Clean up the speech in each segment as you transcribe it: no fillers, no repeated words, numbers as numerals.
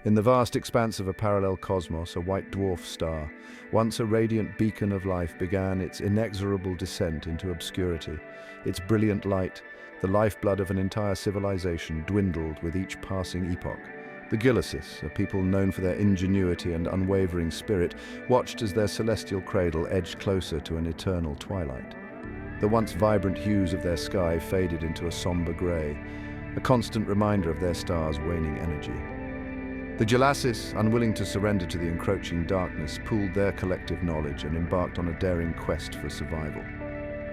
In the vast expanse of a parallel cosmos, a white dwarf star, once a radiant beacon of life, began its inexorable descent into obscurity. Its brilliant light, the lifeblood of an entire civilization, dwindled with each passing epoch. The Gillisis, a people known for their ingenuity and unwavering spirit, watched as their celestial cradle edged closer to an eternal twilight. The once vibrant hues of their sky faded into a somber grey, a constant reminder of their star's waning energy. The Gillisis, unwilling to surrender to the encroaching darkness, pooled their collective knowledge and embarked on a daring quest for survival.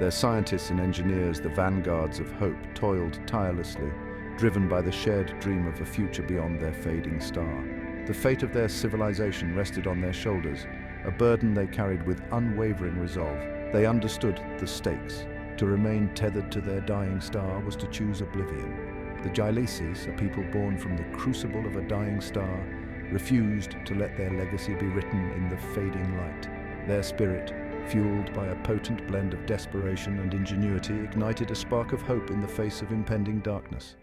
Their scientists and engineers, the vanguards of hope, toiled tirelessly, driven by the shared dream of a future beyond their fading star. The fate of their civilization rested on their shoulders, a burden they carried with unwavering resolve. They understood the stakes. To remain tethered to their dying star was to choose oblivion. The Gillisis, a people born from the crucible of a dying star, refused to let their legacy be written in the fading light. Their spirit, fueled by a potent blend of desperation and ingenuity, ignited a spark of hope in the face of impending darkness.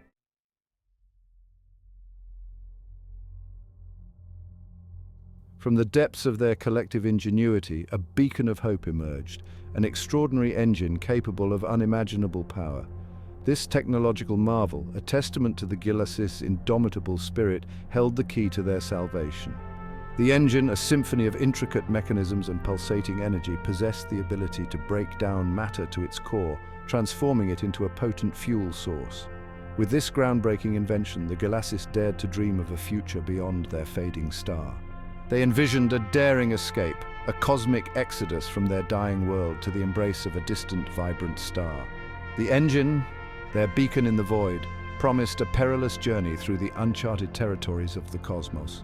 From the depths of their collective ingenuity, a beacon of hope emerged, an extraordinary engine capable of unimaginable power. This technological marvel, a testament to the Gillisis' indomitable spirit, held the key to their salvation. The engine, a symphony of intricate mechanisms and pulsating energy, possessed the ability to break down matter to its core, transforming it into a potent fuel source. With this groundbreaking invention, the Gillisis dared to dream of a future beyond their fading star. They envisioned a daring escape, a cosmic exodus from their dying world to the embrace of a distant, vibrant star. The engine, their beacon in the void, promised a perilous journey through the uncharted territories of the cosmos.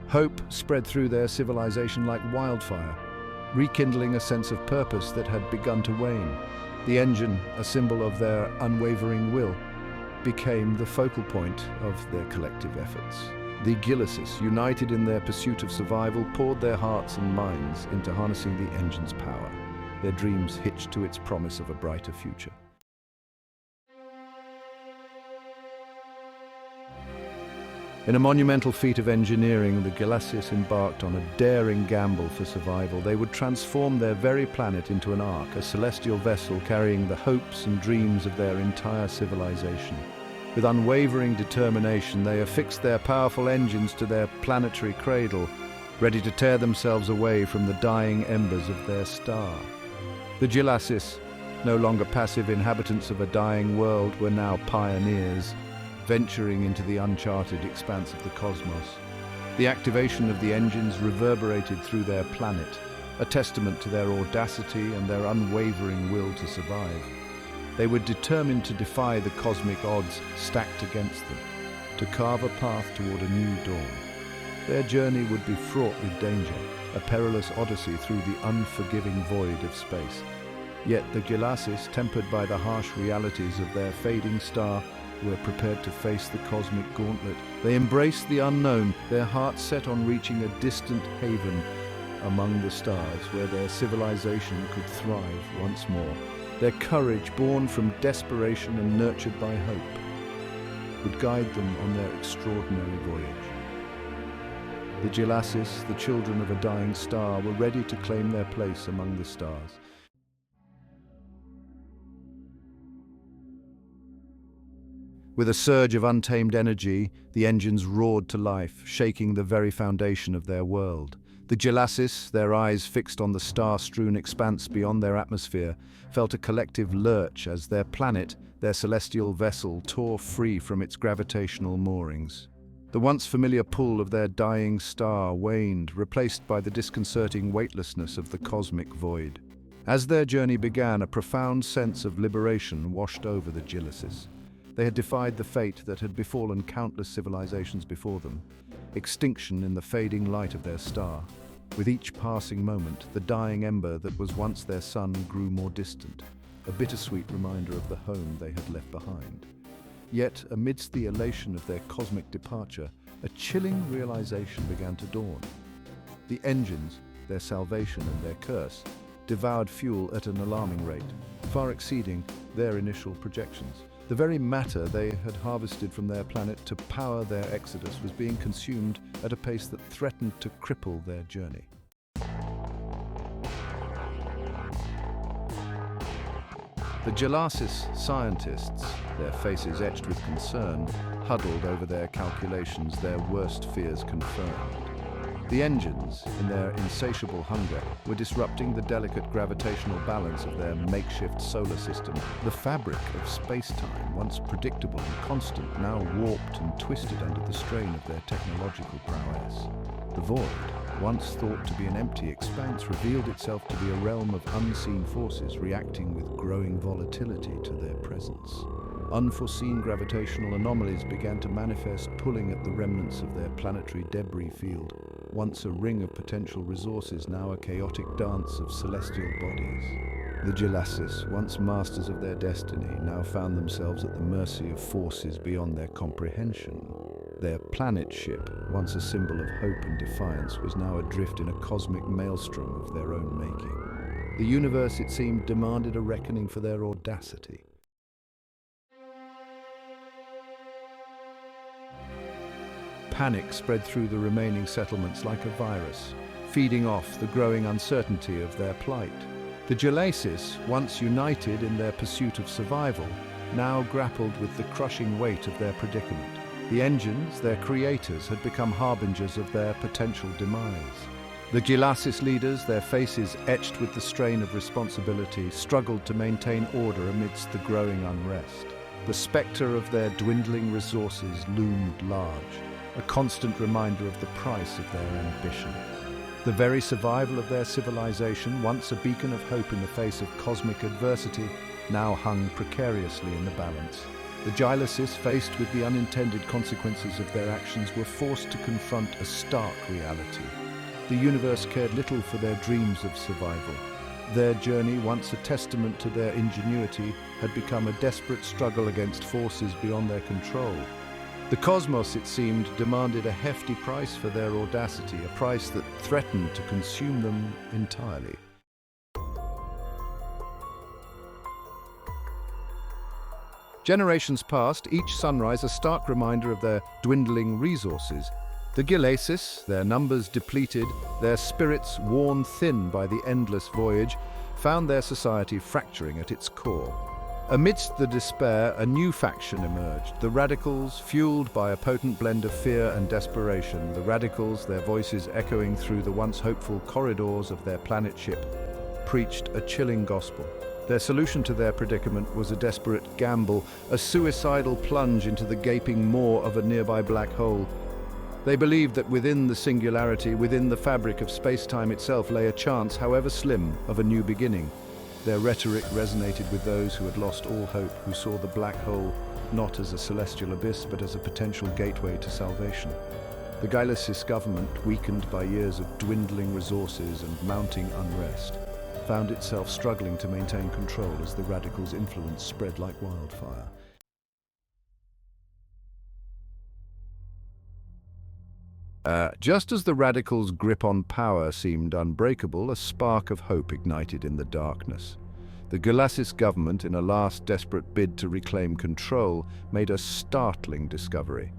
Hope spread through their civilization like wildfire, rekindling a sense of purpose that had begun to wane. The engine, a symbol of their unwavering will, became the focal point of their collective efforts. The Gillisis, united in their pursuit of survival, poured their hearts and minds into harnessing the engine's power, their dreams hitched to its promise of a brighter future. In a monumental feat of engineering, the Gillisis embarked on a daring gamble for survival. They would transform their very planet into an ark, a celestial vessel carrying the hopes and dreams of their entire civilization. With unwavering determination, they affixed their powerful engines to their planetary cradle, ready to tear themselves away from the dying embers of their star. The Gillisis, no longer passive inhabitants of a dying world, were now pioneers, venturing into the uncharted expanse of the cosmos. The activation of the engines reverberated through their planet, a testament to their audacity and their unwavering will to survive. They were determined to defy the cosmic odds stacked against them, to carve a path toward a new dawn. Their journey would be fraught with danger, a perilous odyssey through the unforgiving void of space. Yet the Gillisis, tempered by the harsh realities of their fading star, were prepared to face the cosmic gauntlet. They embraced the unknown, their hearts set on reaching a distant haven among the stars where their civilization could thrive once more. Their courage, born from desperation and nurtured by hope, would guide them on their extraordinary voyage. The Gillisis, the children of a dying star, were ready to claim their place among the stars. With a surge of untamed energy, the engines roared to life, shaking the very foundation of their world. The Gillisis, their eyes fixed on the star-strewn expanse beyond their atmosphere, felt a collective lurch as their planet, their celestial vessel, tore free from its gravitational moorings. The once familiar pull of their dying star waned, replaced by the disconcerting weightlessness of the cosmic void. As their journey began, a profound sense of liberation washed over the Gillisis. They had defied the fate that had befallen countless civilizations before them, extinction in the fading light of their star. With each passing moment, the dying ember that was once their sun grew more distant, a bittersweet reminder of the home they had left behind. Yet, amidst the elation of their cosmic departure, a chilling realization began to dawn. The engines, their salvation and their curse, devoured fuel at an alarming rate, far exceeding their initial projections. The very matter they had harvested from their planet to power their exodus was being consumed at a pace that threatened to cripple their journey. The Gelasys scientists, their faces etched with concern, huddled over their calculations, their worst fears confirmed. The engines, in their insatiable hunger, were disrupting the delicate gravitational balance of their makeshift solar system. The fabric of space-time, once predictable and constant, now warped and twisted under the strain of their technological prowess. The void, once thought to be an empty expanse, revealed itself to be a realm of unseen forces reacting with growing volatility to their presence. Unforeseen gravitational anomalies began to manifest, pulling at the remnants of their planetary debris field, once a ring of potential resources, now a chaotic dance of celestial bodies. The Gelasys, once masters of their destiny, now found themselves at the mercy of forces beyond their comprehension. Their planet ship, once a symbol of hope and defiance, was now adrift in a cosmic maelstrom of their own making. The universe, it seemed, demanded a reckoning for their audacity. Panic spread through the remaining settlements like a virus, feeding off the growing uncertainty of their plight. The Gelasys, once united in their pursuit of survival, now grappled with the crushing weight of their predicament. The engines, their creators, had become harbingers of their potential demise. The Gelasys leaders, their faces etched with the strain of responsibility, struggled to maintain order amidst the growing unrest. The spectre of their dwindling resources loomed large, a constant reminder of the price of their ambition. The very survival of their civilization, once a beacon of hope in the face of cosmic adversity, now hung precariously in the balance. The Gelasys, faced with the unintended consequences of their actions, were forced to confront a stark reality. The universe cared little for their dreams of survival. Their journey, once a testament to their ingenuity, had become a desperate struggle against forces beyond their control. The cosmos, it seemed, demanded a hefty price for their audacity, a price that threatened to consume them entirely. Generations passed, each sunrise a stark reminder of their dwindling resources. The Gelasys, their numbers depleted, their spirits worn thin by the endless voyage, found their society fracturing at its core. Amidst the despair, a new faction emerged. The Radicals, fueled by a potent blend of fear and desperation. The Radicals, their voices echoing through the once hopeful corridors of their planet ship, preached a chilling gospel. Their solution to their predicament was a desperate gamble, a suicidal plunge into the gaping maw of a nearby black hole. They believed that within the singularity, within the fabric of space-time itself, lay a chance, however slim, of a new beginning. Their rhetoric resonated with those who had lost all hope, who saw the black hole not as a celestial abyss, but as a potential gateway to salvation. The Gelasys government, weakened by years of dwindling resources and mounting unrest, found itself struggling to maintain control as the Radicals' influence spread like wildfire. Just as the Radicals' grip on power seemed unbreakable, a spark of hope ignited in the darkness. The Gelasys government, in a last desperate bid to reclaim control, made a startling discovery.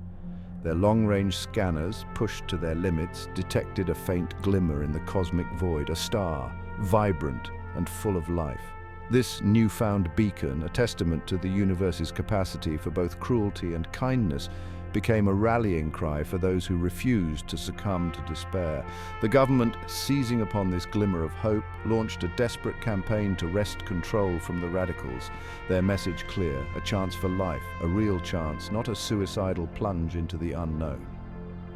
Their long-range scanners, pushed to their limits, detected a faint glimmer in the cosmic void, a star, vibrant and full of life. This newfound beacon, a testament to the universe's capacity for both cruelty and kindness, became a rallying cry for those who refused to succumb to despair. The government, seizing upon this glimmer of hope, launched a desperate campaign to wrest control from the Radicals. Their message clear: a chance for life, a real chance, not a suicidal plunge into the unknown.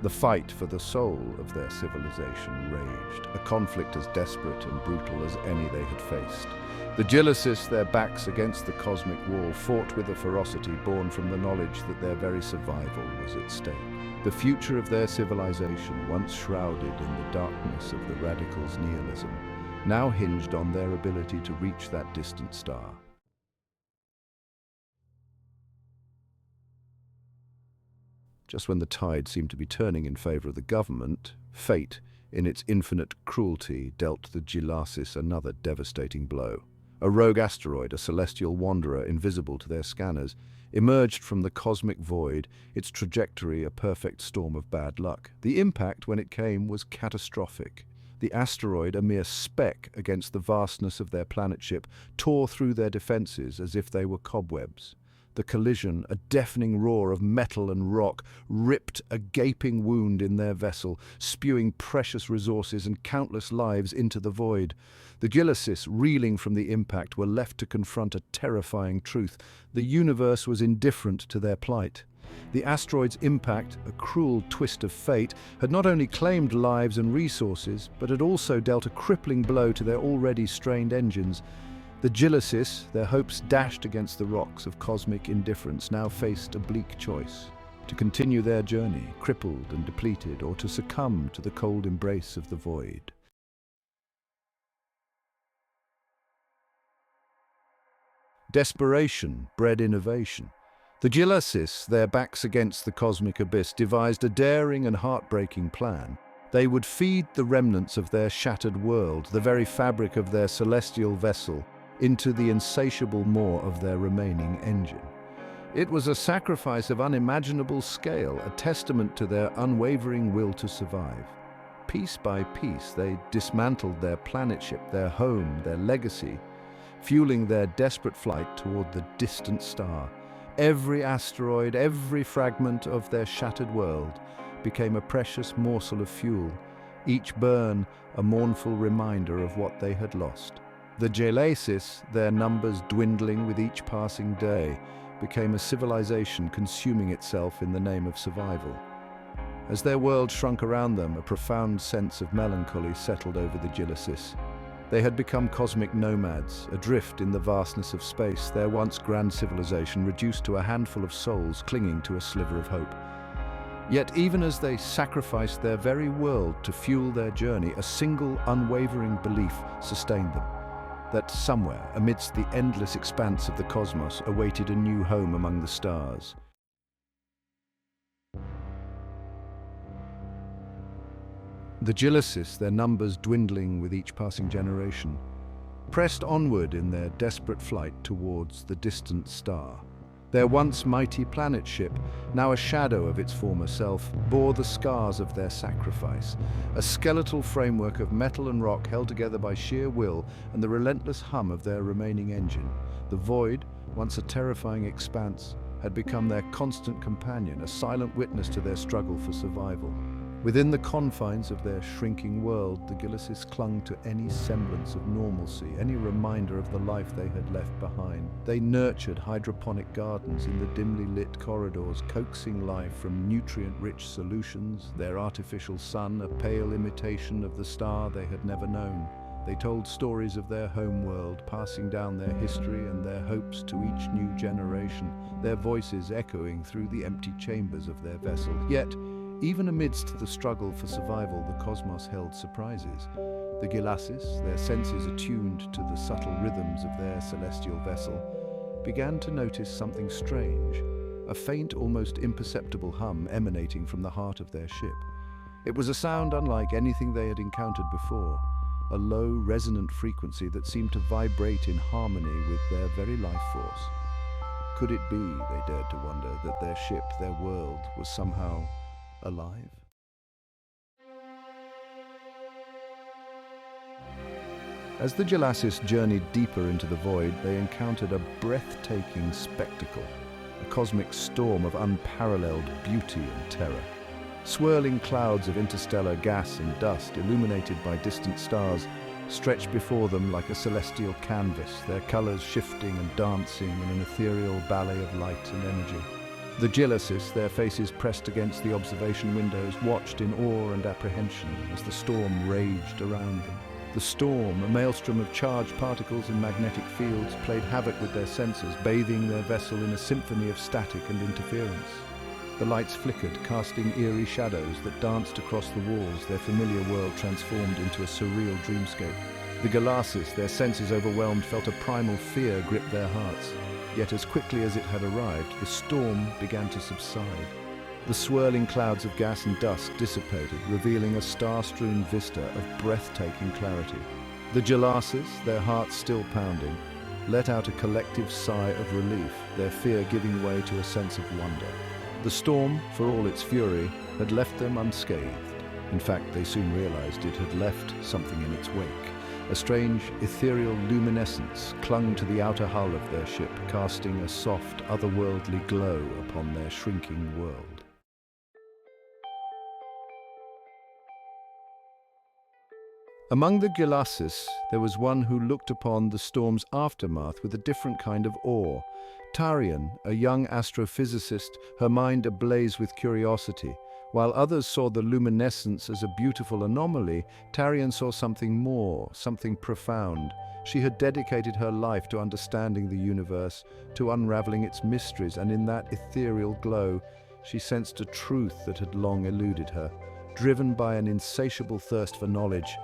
The fight for the soul of their civilization raged, a conflict as desperate and brutal as any they had faced. The Gelasys, their backs against the cosmic wall, fought with a ferocity born from the knowledge that their very survival was at stake. The future of their civilization, once shrouded in the darkness of the Radicals' nihilism, now hinged on their ability to reach that distant star. Just when the tide seemed to be turning in favor of the government, fate, in its infinite cruelty, dealt the Gelasys another devastating blow. A rogue asteroid, a celestial wanderer invisible to their scanners, emerged from the cosmic void, its trajectory a perfect storm of bad luck. The impact, when it came, was catastrophic. The asteroid, a mere speck against the vastness of their planet ship, tore through their defenses as if they were cobwebs. The collision, a deafening roar of metal and rock, ripped a gaping wound in their vessel, spewing precious resources and countless lives into the void. The Gillisis, reeling from the impact, were left to confront a terrifying truth. The universe was indifferent to their plight. The asteroid's impact, a cruel twist of fate, had not only claimed lives and resources, but had also dealt a crippling blow to their already strained engines. The Gillisis, their hopes dashed against the rocks of cosmic indifference, now faced a bleak choice: to continue their journey, crippled and depleted, or to succumb to the cold embrace of the void. Desperation bred innovation. The Gillisis, their backs against the cosmic abyss, devised a daring and heartbreaking plan. They would feed the remnants of their shattered world, the very fabric of their celestial vessel, into the insatiable maw of their remaining engine. It was a sacrifice of unimaginable scale, a testament to their unwavering will to survive. Piece by piece, they dismantled their planet ship, their home, their legacy, fueling their desperate flight toward the distant star. Every asteroid, every fragment of their shattered world became a precious morsel of fuel, each burn a mournful reminder of what they had lost. The Gillisis, their numbers dwindling with each passing day, became a civilization consuming itself in the name of survival. As their world shrunk around them, a profound sense of melancholy settled over the Gillisis. They had become cosmic nomads, adrift in the vastness of space, their once grand civilization reduced to a handful of souls clinging to a sliver of hope. Yet even as they sacrificed their very world to fuel their journey, a single unwavering belief sustained them: that somewhere, amidst the endless expanse of the cosmos, awaited a new home among the stars. The Gillisis, their numbers dwindling with each passing generation, pressed onward in their desperate flight towards the distant star. Their once mighty planet ship, now a shadow of its former self, bore the scars of their sacrifice, a skeletal framework of metal and rock held together by sheer will and the relentless hum of their remaining engine. The void, once a terrifying expanse, had become their constant companion, a silent witness to their struggle for survival. Within the confines of their shrinking world, the Gillisis clung to any semblance of normalcy, any reminder of the life they had left behind. They nurtured hydroponic gardens in the dimly lit corridors, coaxing life from nutrient-rich solutions, their artificial sun a pale imitation of the star they had never known. They told stories of their home world, passing down their history and their hopes to each new generation, their voices echoing through the empty chambers of their vessel. Yet, even amidst the struggle for survival, the cosmos held surprises. The Gillisis, their senses attuned to the subtle rhythms of their celestial vessel, began to notice something strange, a faint, almost imperceptible hum emanating from the heart of their ship. It was a sound unlike anything they had encountered before, a low, resonant frequency that seemed to vibrate in harmony with their very life force. Could it be, they dared to wonder, that their ship, their world, was somehow alive? As the Gillisis journeyed deeper into the void, they encountered a breathtaking spectacle, a cosmic storm of unparalleled beauty and terror. Swirling clouds of interstellar gas and dust, illuminated by distant stars, stretched before them like a celestial canvas, their colors shifting and dancing in an ethereal ballet of light and energy. The Gillisis, their faces pressed against the observation windows, watched in awe and apprehension as the storm raged around them. The storm, a maelstrom of charged particles and magnetic fields, played havoc with their sensors, bathing their vessel in a symphony of static and interference. The lights flickered, casting eerie shadows that danced across the walls, their familiar world transformed into a surreal dreamscape. The Gillisis, their senses overwhelmed, felt a primal fear grip their hearts. Yet as quickly as it had arrived, the storm began to subside. The swirling clouds of gas and dust dissipated, revealing a star-strewn vista of breathtaking clarity. The Gelasses, their hearts still pounding, let out a collective sigh of relief, their fear giving way to a sense of wonder. The storm, for all its fury, had left them unscathed. In fact, they soon realized it had left something in its wake. A strange, ethereal luminescence clung to the outer hull of their ship, casting a soft, otherworldly glow upon their shrinking world. Among the Gelasses, there was one who looked upon the storm's aftermath with a different kind of awe. Tarian, a young astrophysicist, her mind ablaze with curiosity. While others saw the luminescence as a beautiful anomaly, Tarian saw something more, something profound. She had dedicated her life to understanding the universe, to unraveling its mysteries, and in that ethereal glow, she sensed a truth that had long eluded her. Driven by an insatiable thirst for knowledge,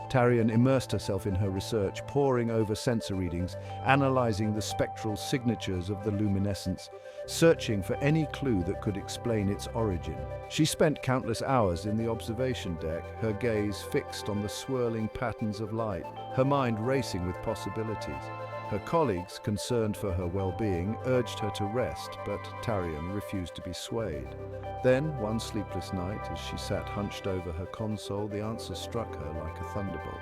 Tarian immersed herself in her research, poring over sensor readings, analyzing the spectral signatures of the luminescence, searching for any clue that could explain its origin. She spent countless hours in the observation deck, her gaze fixed on the swirling patterns of light, her mind racing with possibilities. Her colleagues, concerned for her well-being, urged her to rest, but Tarian refused to be swayed. Then, one sleepless night, as she sat hunched over her console, the answer struck her like a thunderbolt.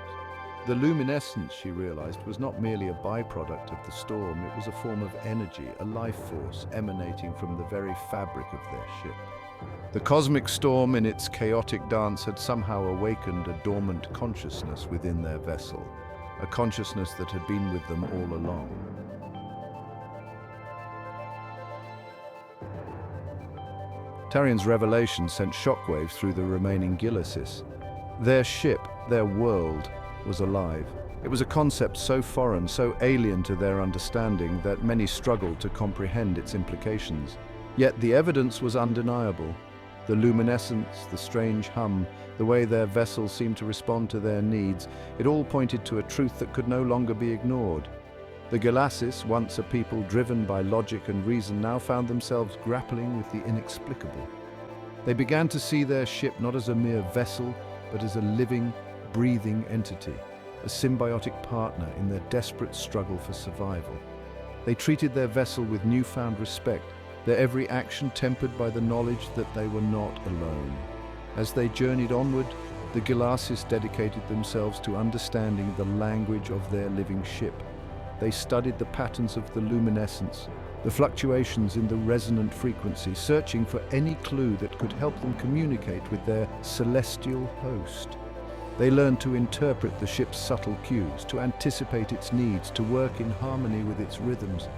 The luminescence, she realized, was not merely a byproduct of the storm, it was a form of energy, a life force emanating from the very fabric of their ship. The cosmic storm in its chaotic dance had somehow awakened a dormant consciousness within their vessel, a consciousness that had been with them all along. Tarian's revelation sent shockwaves through the remaining Gelasses. Their ship, their world, was alive. It was a concept so foreign, so alien to their understanding that many struggled to comprehend its implications. Yet the evidence was undeniable. The luminescence, the strange hum, the way their vessel seemed to respond to their needs, it all pointed to a truth that could no longer be ignored. The Gelasses, once a people driven by logic and reason, now found themselves grappling with the inexplicable. They began to see their ship not as a mere vessel, but as a living, breathing entity, a symbiotic partner in their desperate struggle for survival. They treated their vessel with newfound respect, their every action tempered by the knowledge that they were not alone. As they journeyed onward, the Gelasses dedicated themselves to understanding the language of their living ship. They studied the patterns of the luminescence, the fluctuations in the resonant frequency, searching for any clue that could help them communicate with their celestial host. They learned to interpret the ship's subtle cues, to anticipate its needs, to work in harmony with its rhythms.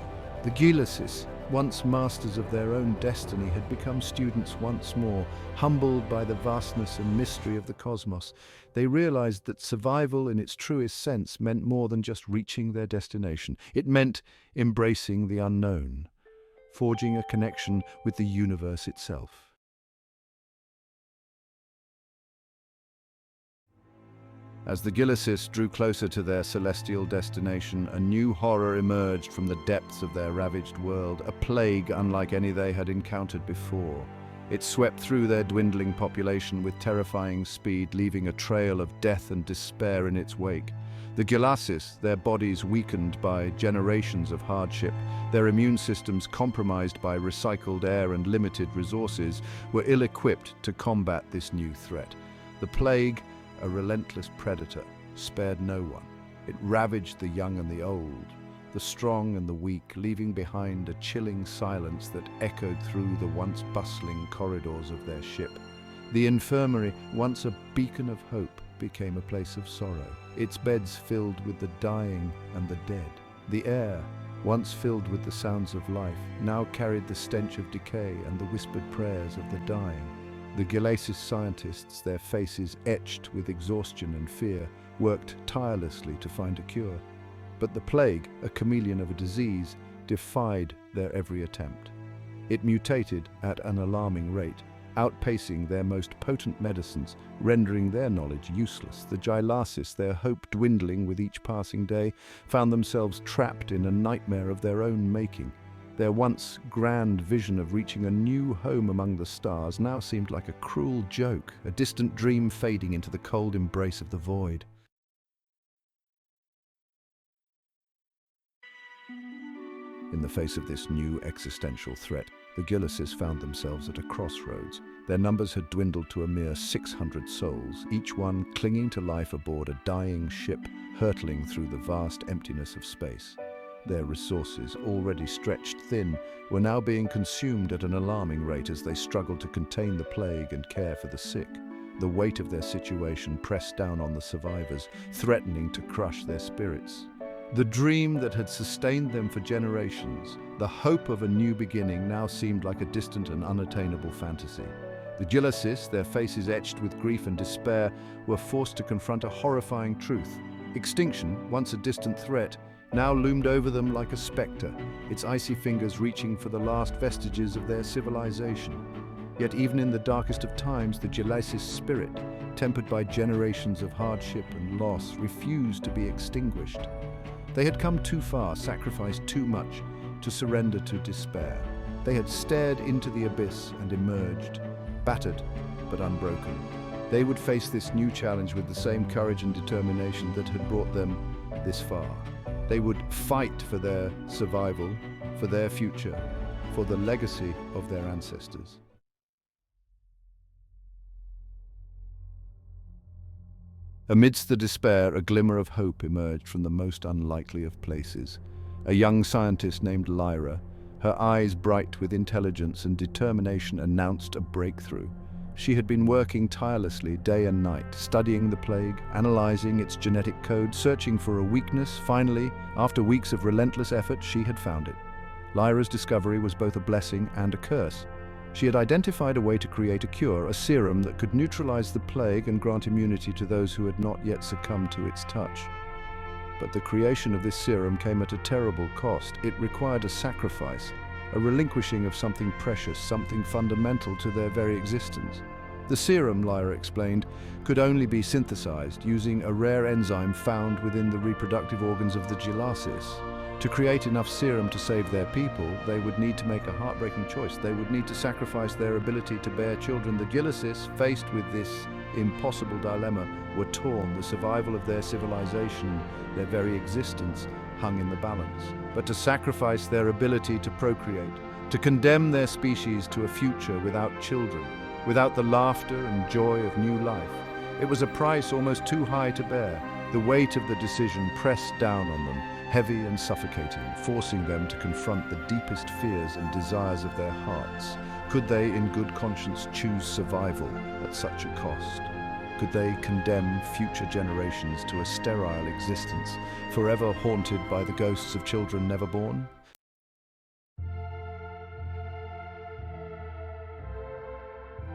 The Gelasses, once masters of their own destiny, had become students once more, humbled by the vastness and mystery of the cosmos. They realized that survival in its truest sense meant more than just reaching their destination. It meant embracing the unknown, forging a connection with the universe itself. As the Gelasses drew closer to their celestial destination, a new horror emerged from the depths of their ravaged world, a plague unlike any they had encountered before. It swept through their dwindling population with terrifying speed, leaving a trail of death and despair in its wake. The Gelasses, their bodies weakened by generations of hardship, their immune systems compromised by recycled air and limited resources, were ill-equipped to combat this new threat. The plague, a relentless predator, spared no one. It ravaged the young and the old, the strong and the weak, leaving behind a chilling silence that echoed through the once bustling corridors of their ship. The infirmary, once a beacon of hope, became a place of sorrow, its beds filled with the dying and the dead. The air, once filled with the sounds of life, now carried the stench of decay and the whispered prayers of the dying. The Gelasses scientists, their faces etched with exhaustion and fear, worked tirelessly to find a cure. But the plague, a chameleon of a disease, defied their every attempt. It mutated at an alarming rate, outpacing their most potent medicines, rendering their knowledge useless. The Gelasses, their hope dwindling with each passing day, found themselves trapped in a nightmare of their own making. Their once grand vision of reaching a new home among the stars now seemed like a cruel joke, a distant dream fading into the cold embrace of the void. In the face of this new existential threat, the Gillises found themselves at a crossroads. Their numbers had dwindled to a mere 600 souls, each one clinging to life aboard a dying ship hurtling through the vast emptiness of space. Their resources, already stretched thin, were now being consumed at an alarming rate as they struggled to contain the plague and care for the sick. The weight of their situation pressed down on the survivors, threatening to crush their spirits. The dream that had sustained them for generations, the hope of a new beginning, now seemed like a distant and unattainable fantasy. The Gillises, their faces etched with grief and despair, were forced to confront a horrifying truth. Extinction, once a distant threat, now loomed over them like a spectre, its icy fingers reaching for the last vestiges of their civilization. Yet even in the darkest of times, the Gillises' spirit, tempered by generations of hardship and loss, refused to be extinguished. They had come too far, sacrificed too much, to surrender to despair. They had stared into the abyss and emerged, battered but unbroken. They would face this new challenge with the same courage and determination that had brought them this far. They would fight for their survival, for their future, for the legacy of their ancestors. Amidst the despair, a glimmer of hope emerged from the most unlikely of places. A young scientist named Lyra, her eyes bright with intelligence and determination, announced a breakthrough. She had been working tirelessly day and night, studying the plague, analyzing its genetic code, searching for a weakness. Finally, after weeks of relentless effort, she had found it. Lyra's discovery was both a blessing and a curse. She had identified a way to create a cure, a serum that could neutralize the plague and grant immunity to those who had not yet succumbed to its touch. But the creation of this serum came at a terrible cost. It required a sacrifice, a relinquishing of something precious, something fundamental to their very existence. The serum, Lyra explained, could only be synthesized using a rare enzyme found within the reproductive organs of the Gillises. To create enough serum to save their people, they would need to make a heartbreaking choice. They would need to sacrifice their ability to bear children. The Gillises, faced with this impossible dilemma, were torn. The survival of their civilization, their very existence, hung in the balance. But to sacrifice their ability to procreate, to condemn their species to a future without children, without the laughter and joy of new life, it was a price almost too high to bear. The weight of the decision pressed down on them, heavy and suffocating, forcing them to confront the deepest fears and desires of their hearts. Could they, in good conscience, choose survival at such a cost? Could they condemn future generations to a sterile existence, forever haunted by the ghosts of children never born?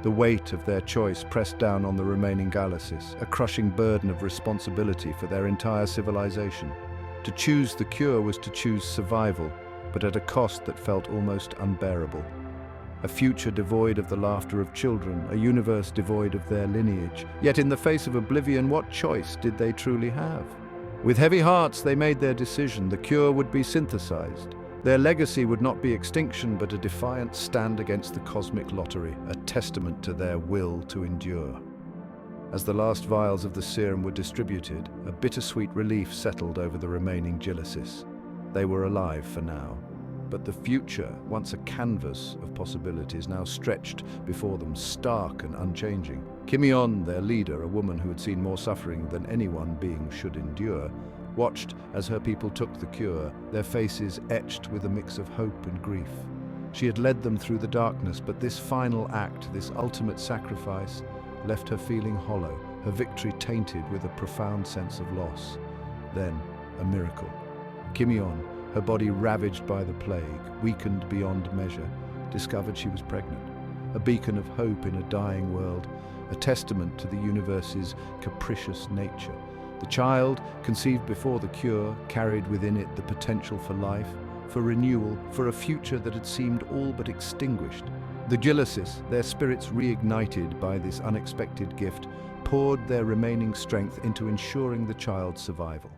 The weight of their choice pressed down on the remaining Gillises, a crushing burden of responsibility for their entire civilization. To choose the cure was to choose survival, but at a cost that felt almost unbearable. A future devoid of the laughter of children, a universe devoid of their lineage. Yet in the face of oblivion, what choice did they truly have? With heavy hearts, they made their decision. The cure would be synthesized. Their legacy would not be extinction, but a defiant stand against the cosmic lottery, a testament to their will to endure. As the last vials of the serum were distributed, a bittersweet relief settled over the remaining Gillises. They were alive for now, but the future, once a canvas of possibilities, now stretched before them, stark and unchanging. Kimion, their leader, a woman who had seen more suffering than any one being should endure, watched as her people took the cure, their faces etched with a mix of hope and grief. She had led them through the darkness, but this final act, this ultimate sacrifice, left her feeling hollow, her victory tainted with a profound sense of loss. Then, a miracle. Kimion, her body ravaged by the plague, weakened beyond measure, discovered she was pregnant. A beacon of hope in a dying world, a testament to the universe's capricious nature. The child, conceived before the cure, carried within it the potential for life, for renewal, for a future that had seemed all but extinguished. The Gillises, their spirits reignited by this unexpected gift, poured their remaining strength into ensuring the child's survival.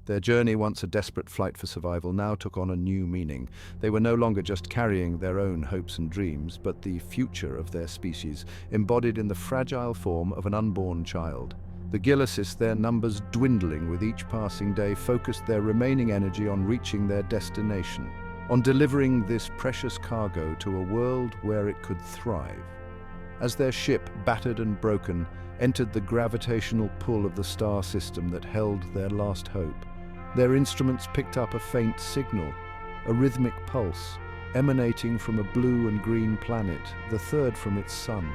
Their journey, once a desperate flight for survival, now took on a new meaning. They were no longer just carrying their own hopes and dreams, but the future of their species, embodied in the fragile form of an unborn child. The Gilasis, their numbers dwindling with each passing day, focused their remaining energy on reaching their destination, on delivering this precious cargo to a world where it could thrive. As their ship, battered and broken, entered the gravitational pull of the star system that held their last hope, their instruments picked up a faint signal, a rhythmic pulse, emanating from a blue and green planet, the third from its sun.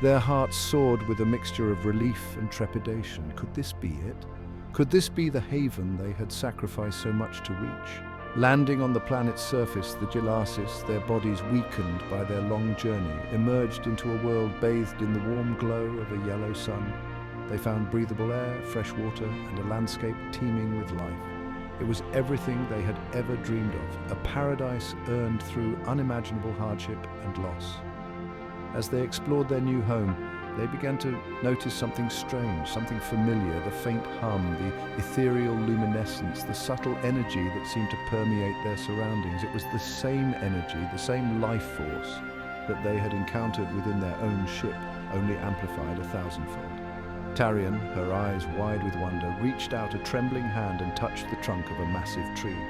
Their hearts soared with a mixture of relief and trepidation. Could this be it? Could this be the haven they had sacrificed so much to reach? Landing on the planet's surface, the Gilasis, their bodies weakened by their long journey, emerged into a world bathed in the warm glow of a yellow sun. They found breathable air, fresh water, and a landscape teeming with life. It was everything they had ever dreamed of, a paradise earned through unimaginable hardship and loss. As they explored their new home, they began to notice something strange, something familiar, the faint hum, the ethereal luminescence, the subtle energy that seemed to permeate their surroundings. It was the same energy, the same life force that they had encountered within their own ship, only amplified 1,000-fold. Tarian, her eyes wide with wonder, reached out a trembling hand and touched the trunk of a massive tree,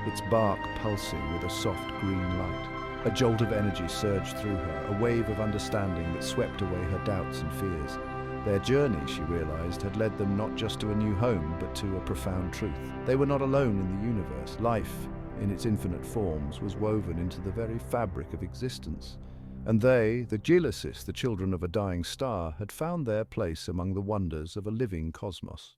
its bark pulsing with a soft green light. A jolt of energy surged through her, a wave of understanding that swept away her doubts and fears. Their journey, she realized, had led them not just to a new home, but to a profound truth. They were not alone in the universe. Life, in its infinite forms, was woven into the very fabric of existence. And they, the Gilasis, the children of a dying star, had found their place among the wonders of a living cosmos.